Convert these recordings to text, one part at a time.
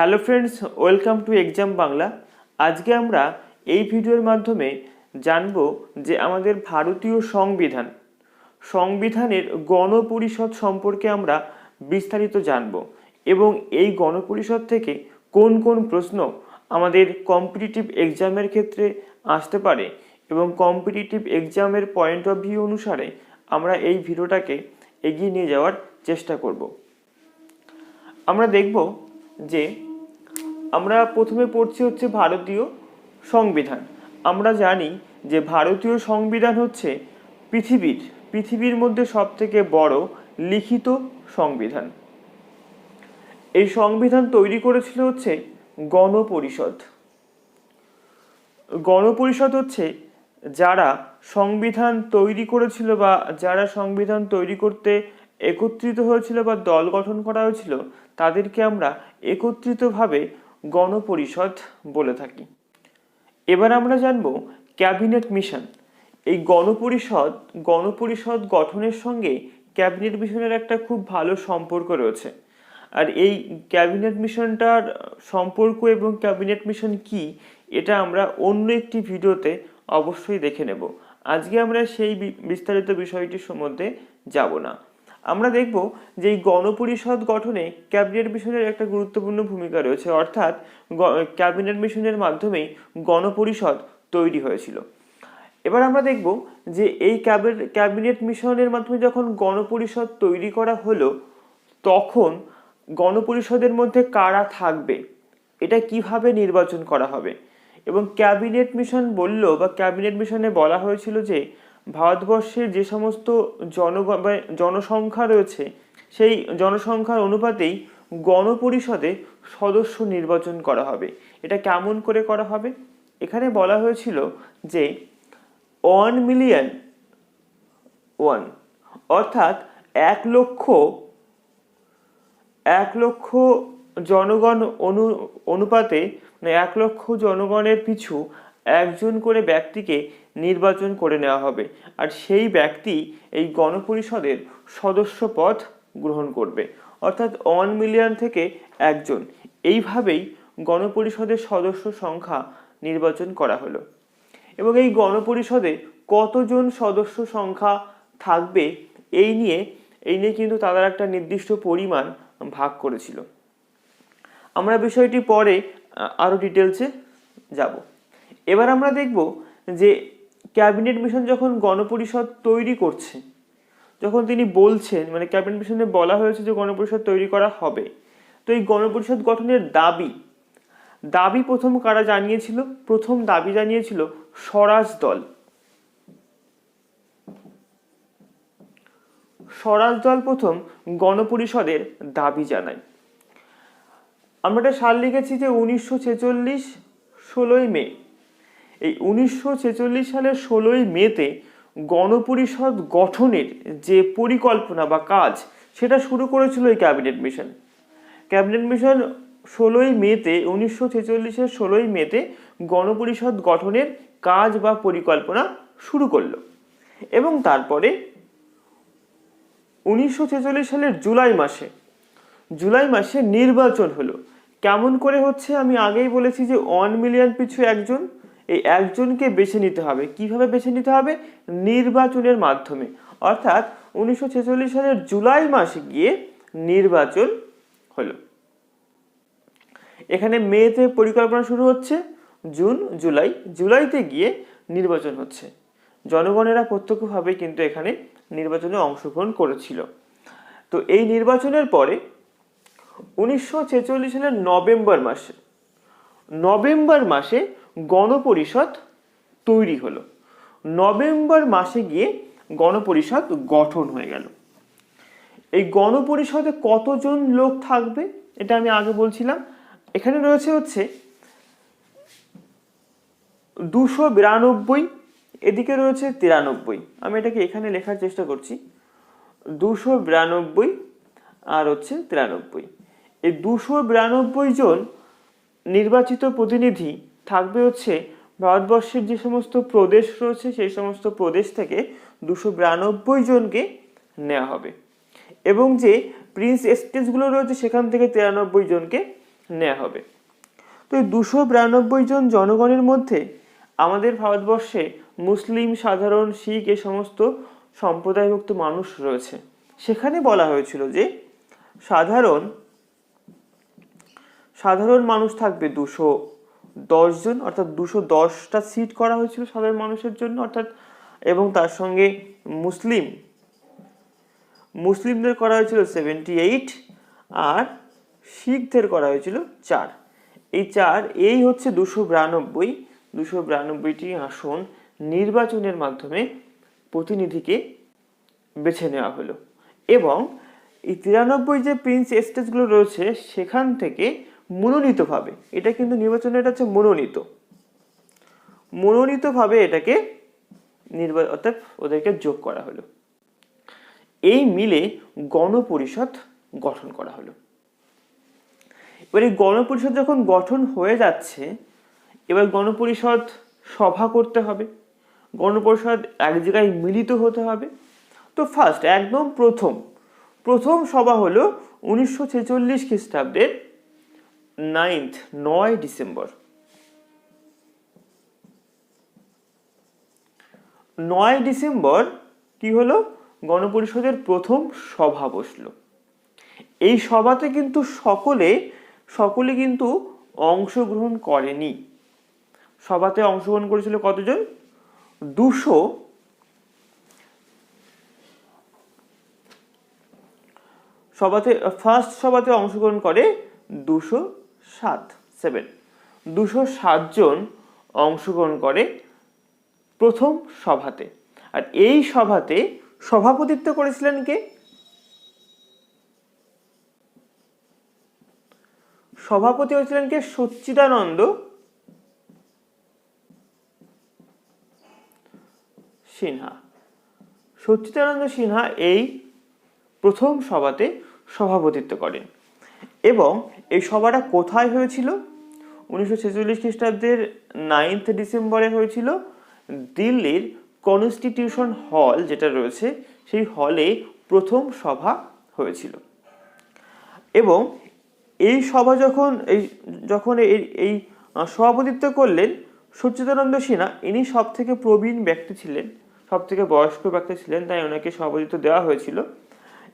Hello friends, welcome to exam Bangla. আজকে আমরা এই ভিডিওর মাধ্যমে জানব যে আমাদের ভারতীয় সংবিধানের গণপরিষদ সম্পর্কে আমরা বিস্তারিত জানব এবং এই গণপরিষদ থেকে কোন কোন প্রশ্ন আমাদের কম্পিটিটিভ এক্সামের ক্ষেত্রে আসতে পারে এবং কম্পিটিটিভ এক্সামের পয়েন্ট অফ ভিউ অনুসারে আমরা এই ভিডিওটাকে এগিয়ে নিয়ে যাওয়ার চেষ্টা করব। আমরা দেখব যে আমরা প্রথমে পড়ছি হচ্ছে ভারতীয় সংবিধান। আমরা জানি যে ভারতীয় সংবিধান হচ্ছে পৃথিবীর মধ্যে সবথেকে বড় লিখিত সংবিধান। এই সংবিধান তৈরি করেছিল হচ্ছে গণপরিষদ হচ্ছে যারা সংবিধান তৈরি করেছিল বা যারা সংবিধান তৈরি করতে একত্রিত হয়েছিল বা দল গঠন করা হয়েছিল তাদেরকে আমরা একত্রিতভাবে গণপরিষদ বলে থাকি। এবার আমরা জানব ক্যাবিনেট মিশন। এই গণপরিষদ গঠনের সঙ্গে ক্যাবিনেট মিশনের একটা খুব ভালো সম্পর্ক রয়েছে। আর এই ক্যাবিনেট মিশনটার সম্পর্ক এবং ক্যাবিনেট মিশন কি এটা আমরা অন্য একটি ভিডিওতে অবশ্যই দেখে নেব। আজকে আমরা সেই বিস্তারিত বিষয়টির সম্বন্ধে যাব না। আমরা দেখব যে এই গণপরিষদ গঠনে ক্যাবিনেট মিশনের একটা গুরুত্বপূর্ণ ভূমিকা রয়েছে, অর্থাৎ ক্যাবিনেট মিশনের মাধ্যমেই গণপরিষদ তৈরি হয়েছিল। এবার আমরা দেখব যে এই ক্যাবিনেট মিশনের মাধ্যমে যখন গণপরিষদ তৈরি করা হলো তখন গণপরিষদের মধ্যে কারা থাকবে, এটা কিভাবে নির্বাচন করা হবে। এবং ক্যাবিনেট মিশন ক্যাবিনেট মিশনে বলা হয়েছিল যে ভারতবর্ষের যে সমস্ত জনসংখ্যা রয়েছে সেই জনসংখ্যার অনুপাতেই গণপরিষদে সদস্য নির্বাচন করা হবে। এটা কেমন করে করা হবে? এখানে বলা হয়েছিল যে 1,000,000 অর্থাৎ 1,00,000 জনগণ অনুপাতে 1,00,000 জনগণের পিছু একজন করে ব্যক্তিকে নির্বাচন করে নেওয়া হবে, আর সেই ব্যক্তি এই গণপরিষদের সদস্য পদ গ্রহণ করবে, অর্থাৎ 1,000,000 থেকে একজন। এইভাবেই গণপরিষদের সদস্য সংখ্যা নির্বাচন করা হলো। এবং এই গণপরিষদে কতজন সদস্য সংখ্যা থাকবে এই নিয়ে কিন্তু তারা একটা নির্দিষ্ট পরিমাণ ভাগ করেছিল। আমরা বিষয়টি পরে আরো ডিটেলসে যাব। এবার আমরা দেখব যে ক্যাবিনেট মিশন যখন গণপরিষদ তৈরি করছে, যখন তিনি বলছেন ক্যাবিনেট মিশনে বলা হয়েছে যে গণপরিষদ তৈরি করা হবে, তো এই গণপরিষদ গঠনের দাবি প্রথম কারা জানিয়েছিল? প্রথম দাবি জানিয়েছিল স্বরাজ দল প্রথম গণপরিষদের দাবি জানায়। আমরা একটা সাল লিখেছি যে 1946 16ই মে। এই 1946 সালের 16ই মেতে গণপরিষদ গঠনের যে পরিকল্পনা বা কাজ সেটা শুরু করেছিল এই ক্যাবিনেট মিশন। 16ই মেতে 1946-এর 16ই মেতে গণপরিষদ গঠনের কাজ বা পরিকল্পনা শুরু করলো এবং তারপরে 1946 সালের জুলাই মাসে নির্বাচন হলো। কেমন করে হচ্ছে? আমি আগেই বলেছি যে 1,000,000 পিছু একজন, এই একজনকে বেছে নিতে হবে। কিভাবে বেছে নিতে হবে? নির্বাচনের মাধ্যমে। অর্থাৎ 1946 সালের জুলাই মাসে গিয়ে নির্বাচন হলো। এখানে মেতে পরিকল্পনা শুরু হচ্ছে, জুলাইতে গিয়ে নির্বাচন হচ্ছে। জনগণেরা প্রত্যক্ষভাবে কিন্তু এখানে নির্বাচনে অংশগ্রহণ করেছিল। তো এই নির্বাচনের পরে 1946 সালের নভেম্বর মাসে গণপরিষদ তৈরি হলো। নভেম্বর মাসে গিয়ে গণপরিষদ গঠন হয়ে গেল। এই গণপরিষদে কতজন লোক থাকবে এটা আমি আগে বলছিলাম। এখানে রয়েছে হচ্ছে 292, এদিকে রয়েছে 93। আমি এটাকে এখানে লেখার চেষ্টা করছি। 292 আর হচ্ছে 93। এই 292 জন নির্বাচিত প্রতিনিধি থাকবে হচ্ছে ভারতবর্ষের যে সমস্ত প্রদেশ রয়েছে সেই সমস্ত প্রদেশ থেকে 292 জনকে নেওয়া হবে এবং যে প্রিন্স এস্টেটগুলো রয়েছে সেখান থেকে 93 জনকে নেওয়া হবে। তো এই 292 জন জনগণের মধ্যে আমাদের ভারতবর্ষে মুসলিম, সাধারণ, শিখ এই সমস্ত সম্প্রদায়ভুক্ত মানুষ রয়েছে। সেখানে বলা হয়েছিল যে সাধারণ মানুষ থাকবে 210 জন, অর্থাৎ 210টা সিট করা হয়েছিল সাধারণ মানুষের জন্য, অর্থাৎ এবং তার সঙ্গে মুসলিমদের করা হয়েছিল 78, আর শিখদের করা হয়েছিল 4। এই হচ্ছে 292টি আসন নির্বাচনের মাধ্যমে প্রতিনিধিকে বেছে নেওয়া হলো। এবং এই 93 যে প্রিন্স এস্টেটগুলো রয়েছে সেখান থেকে মনোনীতভাবে, এটা কিন্তু নির্বাচনের হচ্ছে মনোনীতভাবে এটাকে অর্থাৎ ওদেরকে যোগ করা হলো। এই মিলে গণপরিষদ গঠন করা হলো। এবার এই গণপরিষদ যখন গঠন হয়ে যাচ্ছে, এবার গণপরিষদ সভা করতে হবে, গণপরিষদ এক জায়গায় মিলিত হতে হবে। তো ফার্স্ট একদম প্রথম সভা হলো 1946 খ্রিস্টাব্দের 9 ডিসেম্বর। 9 ডিসেম্বর কি হলো, গণপরিষদের প্রথম সভা বসলো। এই সভাতে কিন্তু সকলে কিন্তু অংশগ্রহণ করেনি। সভাতে অংশগ্রহণ করেছিল কতজন? 200। ফার্স্ট সভাতে অংশগ্রহণ করে 207 জন অংশগ্রহণ করে প্রথম সভাতে। আর এই সভাতে সভাপতিত্ব করেছিলেন কে? সভাপতি হয়েছিলেন কে? সচ্চিদানন্দ সিনহা। সচ্চিদানন্দ সিনহা এই প্রথম সভাতে সভাপতিত্ব করেন। এবং এই সভাটা কোথায় হয়েছিল? 1946 খ্রিস্টাব্দের 9 ডিসেম্বরে হয়েছিল দিল্লির কনস্টিটিউশন হল যেটা রয়েছে সেই হলে প্রথম সভা হয়েছিল। এবং এই সভা যখন এই সভাপতিত্ব করলেন সচ্চিদানন্দ সিনহা, ইনি সব থেকে প্রবীণ ব্যক্তি ছিলেন, সব থেকে বয়স্ক ব্যক্তি ছিলেন, তাই ওনাকে সভাপতিত্ব দেওয়া হয়েছিল।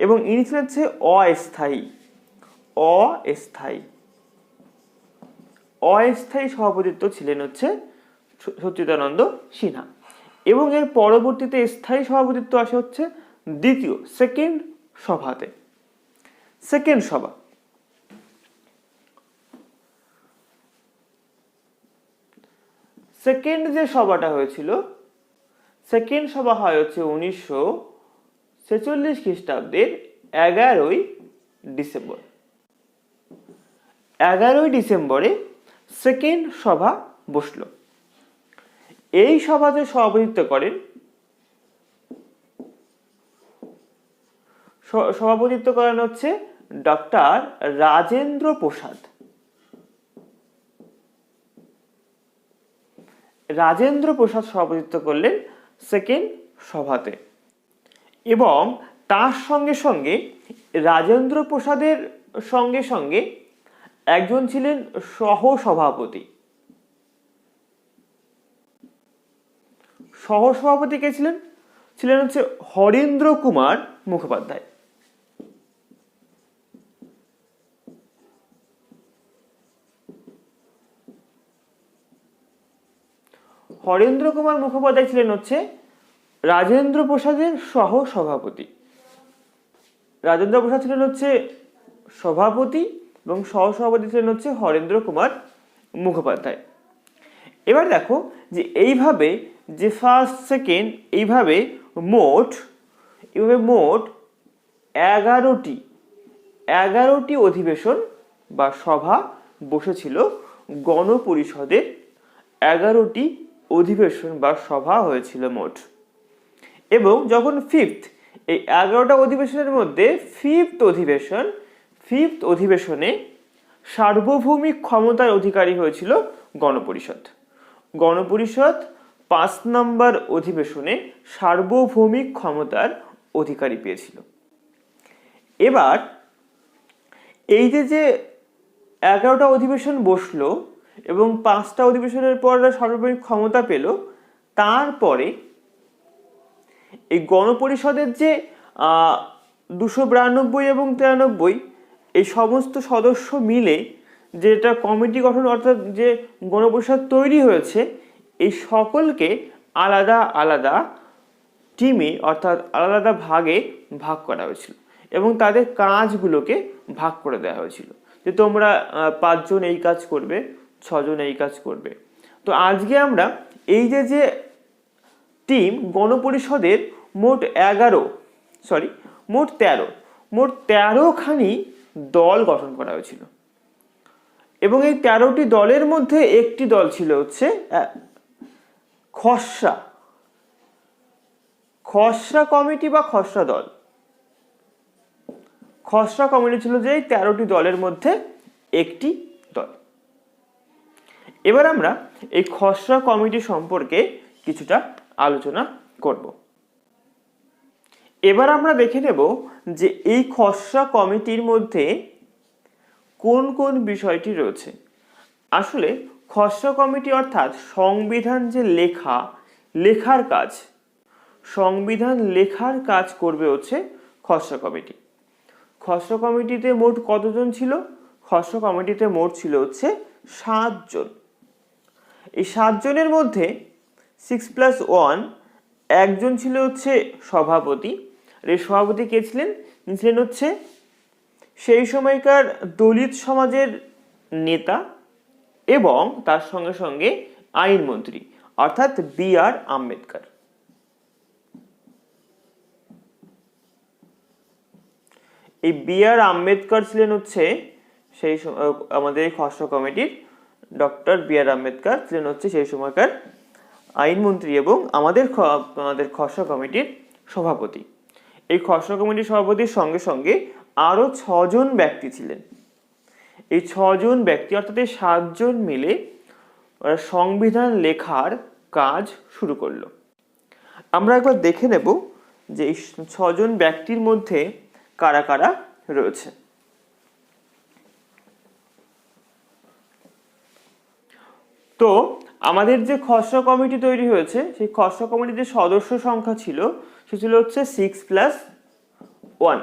এবং ইনি ছিলেন হচ্ছে অস্থায়ী সভাপতিত্ব ছিলেন হচ্ছে সচ্চিদানন্দ সিনহা। এবং এর পরবর্তীতে স্থায়ী সভাপতিত্ব আসে হচ্ছে সেকেন্ড সভা। সেকেন্ড যে সভাটা হয়েছিল, সেকেন্ড সভা হয় হচ্ছে 1946 খ্রিস্টাব্দের 11 ডিসেম্বর। 11 ডিসেম্বরে সেকেন্ড সভা বসলো। এই সভাতে সভাপতিত্ব করেন হচ্ছে ডক্টর রাজেন্দ্র প্রসাদ। সভাপতিত্ব করলেন সেকেন্ড সভাতে। এবং তার সঙ্গে রাজেন্দ্র প্রসাদের সঙ্গে একজন ছিলেন সহসভাপতি। সহসভাপতি কে ছিলেন হচ্ছে হরেন্দ্র কুমার মুখোপাধ্যায়। হরেন্দ্র কুমার মুখোপাধ্যায় ছিলেন হচ্ছে রাজেন্দ্র প্রসাদের সহসভাপতি। রাজেন্দ্র প্রসাদ ছিলেন হচ্ছে সভাপতি এবং সহসভাপতি ছিলেন হচ্ছে হরেন্দ্র কুমার মুখোপাধ্যায়। এবার দেখো যে এইভাবে যে ফার্স্ট সেকেন্ড এইভাবে মোট 11টি অধিবেশন বা সভা বসেছিল গণপরিষদের। 11টি অধিবেশন বা সভা হয়েছিল মোট। এবং যখন এই 11টা অধিবেশনের মধ্যে ফিফথ অধিবেশনে সার্বভৌমিক ক্ষমতার অধিকারী হয়েছিল গণপরিষদ 5 নম্বর অধিবেশনে সার্বভৌমিক ক্ষমতার অধিকারী পেয়েছিল। এবার এই যে 11টা অধিবেশন বসলো এবং 5টা অধিবেশনের পর সার্বভৌমিক ক্ষমতা পেল। তারপরে এই গণপরিষদের যে 292 এবং 93 এই সমস্ত সদস্য মিলে যেটা কমিটি গঠন অর্থাৎ যে গণপরিষদ তৈরি হয়েছে, এই সকলকে আলাদা আলাদা টিমে অর্থাৎ আলাদা আলাদা ভাগে ভাগ করা হয়েছিল এবং তাদের কাজগুলোকে ভাগ করে দেওয়া হয়েছিল যে তোমরা 5 জন এই কাজ করবে, 6 জন এই কাজ করবে। তো আজকে আমরা এই যে টিম গণপরিষদের মোট 13খানি দল গঠন করা হয়েছিল এবং এই 13টি দলের মধ্যে একটি দল ছিল হচ্ছে খসড়া কমিটি বা খসড়া দল। খসড়া কমিটি ছিল যে 13টি দলের মধ্যে একটি দল। এবার আমরা এই খসড়া কমিটি সম্পর্কে কিছুটা আলোচনা করব। এবার আমরা দেখে নেব যে এই খসড়া কমিটির মধ্যে কোন কোন বিষয়টি রয়েছে। আসলে খসড়া কমিটি অর্থাৎ সংবিধান যে লেখার কাজ, সংবিধান লেখার কাজ করবে হচ্ছে খসড়া কমিটি। খসড়া কমিটিতে মোট কতজন ছিল? খসড়া কমিটিতে মোট ছিল হচ্ছে 7 জন। এই 7 জনের মধ্যে 6+1 একজন ছিল হচ্ছে সভাপতি। আর এই সভাপতি কে ছিলেন? ছিলেন হচ্ছে সেই সময়কার দলিত সমাজের নেতা এবং তার সঙ্গে সঙ্গে আইনমন্ত্রী অর্থাৎ বি.আর. আম্বেদকর। এই বি.আর. আম্বেদকর ছিলেন হচ্ছে সেই আমাদের খসড়া কমিটির ডক্টর বি.আর. আম্বেদকর ছিলেন হচ্ছে সেই সময়কার আইনমন্ত্রী এবং আমাদের খসড়া কমিটির সভাপতি। এই খসড়া কমিটির সভাপতির সঙ্গে সঙ্গে আরো 6 জন ব্যক্তি ছিলেন। এই 6 জন ব্যক্তি অর্থাৎ 7 জন মিলে সংবিধান লেখার কাজ শুরু করলো। আমরা একবার দেখে নেব যে এই 6 জন ব্যক্তির মধ্যে কারা কারা রয়েছে। তো আমাদের যে খসড়া কমিটি তৈরি হয়েছে সেই খসড়া কমিটির যে সদস্য সংখ্যা ছিল সে ছিল হচ্ছে 6+1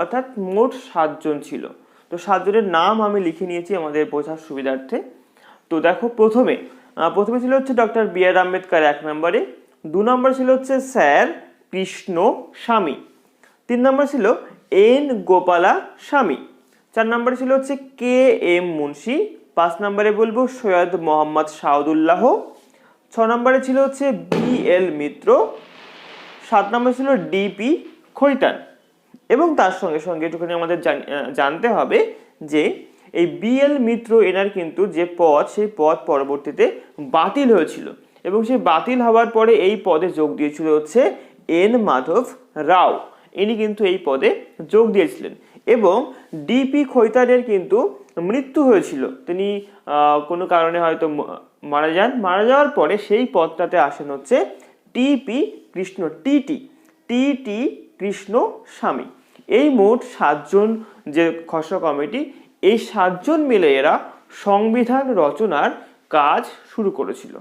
অর্থাৎ মোট 7 জন ছিল। তো 7 জনের নাম আমি লিখে নিয়েছি আমাদের বোঝার সুবিধার্থে। তো দেখো প্রথমে ছিল হচ্ছে ডক্টর বি.আর. আম্বেদকর 1 নম্বরে, 2 নম্বর ছিল হচ্ছে স্যার কৃষ্ণ স্বামী, 3 নম্বর ছিল এন গোপালা স্বামী, 4 নম্বরে ছিল হচ্ছে কে.এম. মুন্সি, 5 নম্বরে বলবো সৈয়দ মোহাম্মদ শাহদুল্লাহ, 6 নম্বরে ছিল হচ্ছে বি.এল. মিত্র, 7 নম্বরে ছিল ডি.পি. খৈতান। এবং তার সঙ্গে সঙ্গে একটুখানি আমাদের জানতে হবে যে এই বি.এল. মিত্র এনার কিন্তু যে পদ সেই পদ পরবর্তীতে বাতিল হয়েছিল এবং সেই বাতিল হওয়ার পরে এই পদে যোগ দিয়েছিল হচ্ছে এন মাধব রাও। ইনি কিন্তু এই পদে যোগ দিয়েছিলেন এবং ডি.পি. খৈতানের কিন্তু মৃত্যু হয়েছিল। তিনি কোনো কারণে হয়তো মারা যাওয়ার পরে সেই পদটাতে আসেন হচ্ছে টি.পি. কৃষ্ণ স্বামী। এই মোট 7 জন যে খসড়া কমিটি, এই 7 জন মিলে এরা সংবিধান রচনার কাজ শুরু করেছিল।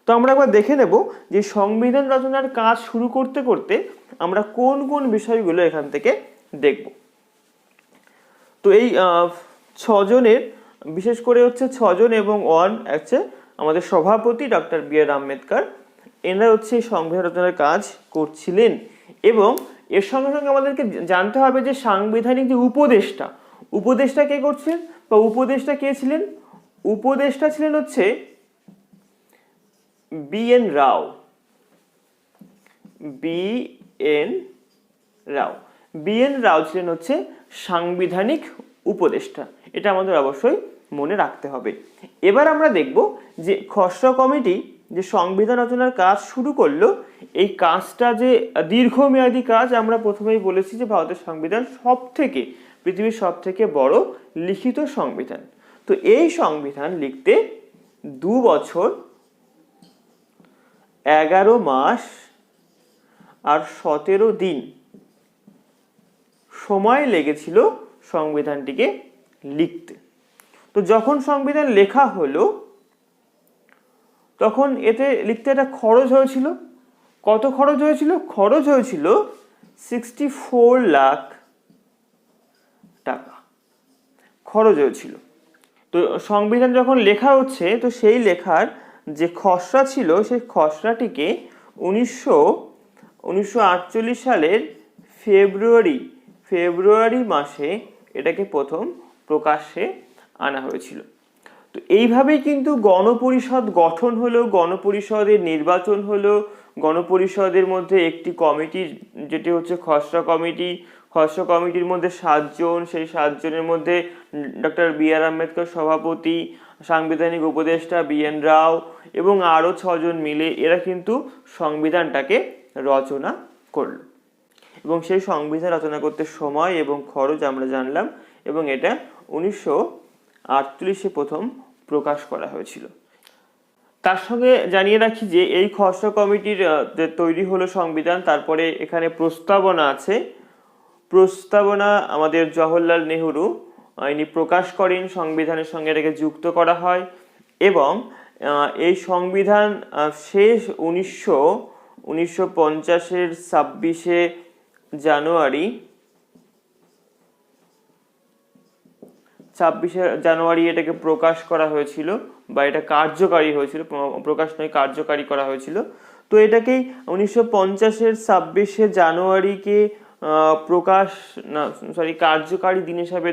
তো আমরা একবার দেখে নেব যে সংবিধান রচনার কাজ শুরু করতে করতে আমরা কোন কোন বিষয়গুলো এখান থেকে দেখব। তো এই 6 জনের বিশেষ করে হচ্ছে 6 জন এবং 1 আছে আমাদের সভাপতি ডক্টর বি.আর. আম্বেদকর, এনারা হচ্ছে এই সংবিধান রচনার কাজ করছিলেন। এবং এর সঙ্গে সঙ্গে আমাদেরকে জানতে হবে যে সাংবিধানিক যে উপদেষ্টা কে করছিলেন বা উপদেষ্টা কে ছিলেন? উপদেষ্টা ছিলেন হচ্ছে বি.এন. রাও। বি.এন. রাও ছিলেন হচ্ছে সাংবিধানিক উপদেষ্টা। এটা আমাদের অবশ্যই মনে রাখতে হবে। এবার আমরা দেখব যে খসড়া কমিটি যে সংবিধান রচনার কাজ শুরু করলো, এই কাজটা যে দীর্ঘমেয়াদী কাজ। আমরা প্রথমেই বলেছি যে ভারতের সংবিধান পৃথিবীর সব থেকে বড় লিখিত সংবিধান। তো এই সংবিধান লিখতে 2 বছর 11 মাস আর 17 দিন সময় লেগেছিল সংবিধানটিকে লিখতে। তো যখন সংবিধান লেখা হলো তখন এতে লিখতে একটা খরচ হয়েছিল। কত খরচ হয়েছিল? খরচ হয়েছিল 64 লাখ টাকা খরচ হয়েছিল। তো সংবিধান যখন লেখা হচ্ছে তো সেই লেখার যে খসড়া ছিল সেই খসড়াটিকে 1948 সালের ফেব্রুয়ারি মাসে এটাকে প্রথম প্রকাশ্যে আনা হয়েছিল। তো এইভাবেই কিন্তু গণপরিষদ গঠন হলো, গণপরিষদের নির্বাচন হলো, গণপরিষদের মধ্যে একটি কমিটি যেটি হচ্ছে খসড়া কমিটির মধ্যে 7 জন, সেই 7 জনের মধ্যে ডক্টর বি.আর. আম্বেদকর সভাপতি, সাংবিধানিক উপদেষ্টা বি.এন. রাও এবং আরও 6 জন মিলে এরা কিন্তু সংবিধানটাকে রচনা করলো। এবং সেই সংবিধান রচনা করতে সময় এবং খরচ আমরা জানলাম, এবং এটা 1948 প্রথম প্রকাশ করা হয়েছিল। তার সঙ্গে জানিয়ে রাখি যে এই খসড়া কমিটির যে তৈরি হলো সংবিধান, তারপরে এখানে প্রস্তাবনা আছে। প্রস্তাবনা আমাদের জওহরলাল নেহরু ইনি প্রকাশ করেন, সংবিধানের সঙ্গে এটাকে যুক্ত করা হয় এবং এই সংবিধান শেষ 1950-এর 26শে জানুয়ারি এটাকে প্রকাশ করা হয়েছিল, বা এটা কার্যকারী হয়েছিল, প্রকাশ নয় কার্যকারী করা হয়েছিল। তো এটাকেই 1950-এর 26শে জানুয়ারিকে কার্যকারী দিন হিসাবে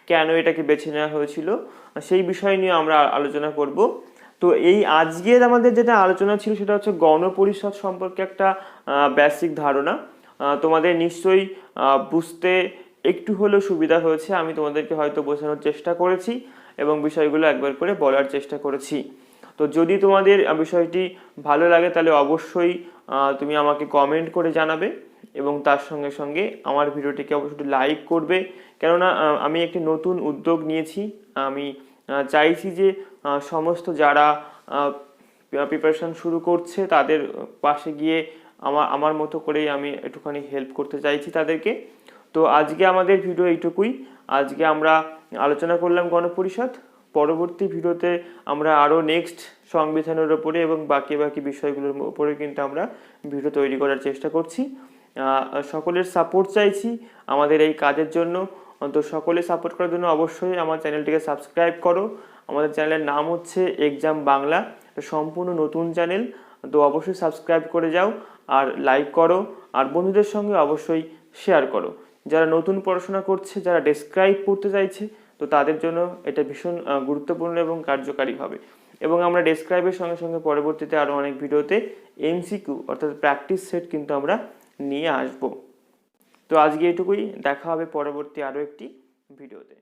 কেন এটাকে বেছে নেওয়া হয়েছিল সেই বিষয় নিয়ে আমরা আলোচনা করব। তো এই আজকের আমাদের যেটা আলোচনা ছিল সেটা হচ্ছে গণপরিষদ সম্পর্কে একটা বেসিক ধারণা। তোমাদের নিশ্চয়ই বুঝতে একটু হলেও সুবিধা হয়েছে। আমি তোমাদেরকে হয়তো বোঝানোর চেষ্টা করেছি এবং বিষয়গুলো একবার করে বলার চেষ্টা করেছি। তো যদি তোমাদের বিষয়টি ভালো লাগে তাহলে অবশ্যই তুমি আমাকে কমেন্ট করে জানাবে এবং তার সঙ্গে সঙ্গে আমার ভিডিওটিকে অবশ্যই লাইক করবে, কেননা আমি একটি নতুন উদ্যোগ নিয়েছি। আমি চাইছি যে সমস্ত যারা প্রিপারেশন শুরু করছে তাদের পাশে গিয়ে আমার মতো করেই আমি একটুখানি হেল্প করতে চাইছি তাদেরকে। তো আজকে আমাদের ভিডিও এইটুকুই। আজকে আমরা আলোচনা করলাম গণপরিষদ। পরবর্তী ভিডিওতে আমরা আরও নেক্সট সংবিধানের ওপরে এবং বাকি বিষয়গুলোর উপরে কিন্তু আমরা ভিডিও তৈরি করার চেষ্টা করছি। সকলের সাপোর্ট চাইছি আমাদের এই কাজের জন্য। তো সকলে সাপোর্ট করার জন্য অবশ্যই আমার চ্যানেলটিকে সাবস্ক্রাইব করো। আমাদের চ্যানেলের নাম হচ্ছে এক্সাম বাংলা, সম্পূর্ণ নতুন চ্যানেল। তো অবশ্যই সাবস্ক্রাইব করে যাও আর লাইক করো, আর বন্ধুদের সঙ্গে অবশ্যই শেয়ার করো। যারা নতুন পড়াশোনা করছে, যারা ডেসক্রাইব পড়তে চাইছে, তো তাদের জন্য এটা ভীষণ গুরুত্বপূর্ণ এবং কার্যকারী হবে। এবং আমরা ডেসক্রাইবের সঙ্গে সঙ্গে পরবর্তীতে আরও অনেক ভিডিওতে এমসিকিউ অর্থাৎ প্র্যাকটিস সেট কিন্তু আমরা নিয়ে আসব। তো আজকে এটুকুই, দেখা হবে পরবর্তী আরও একটি ভিডিওতে।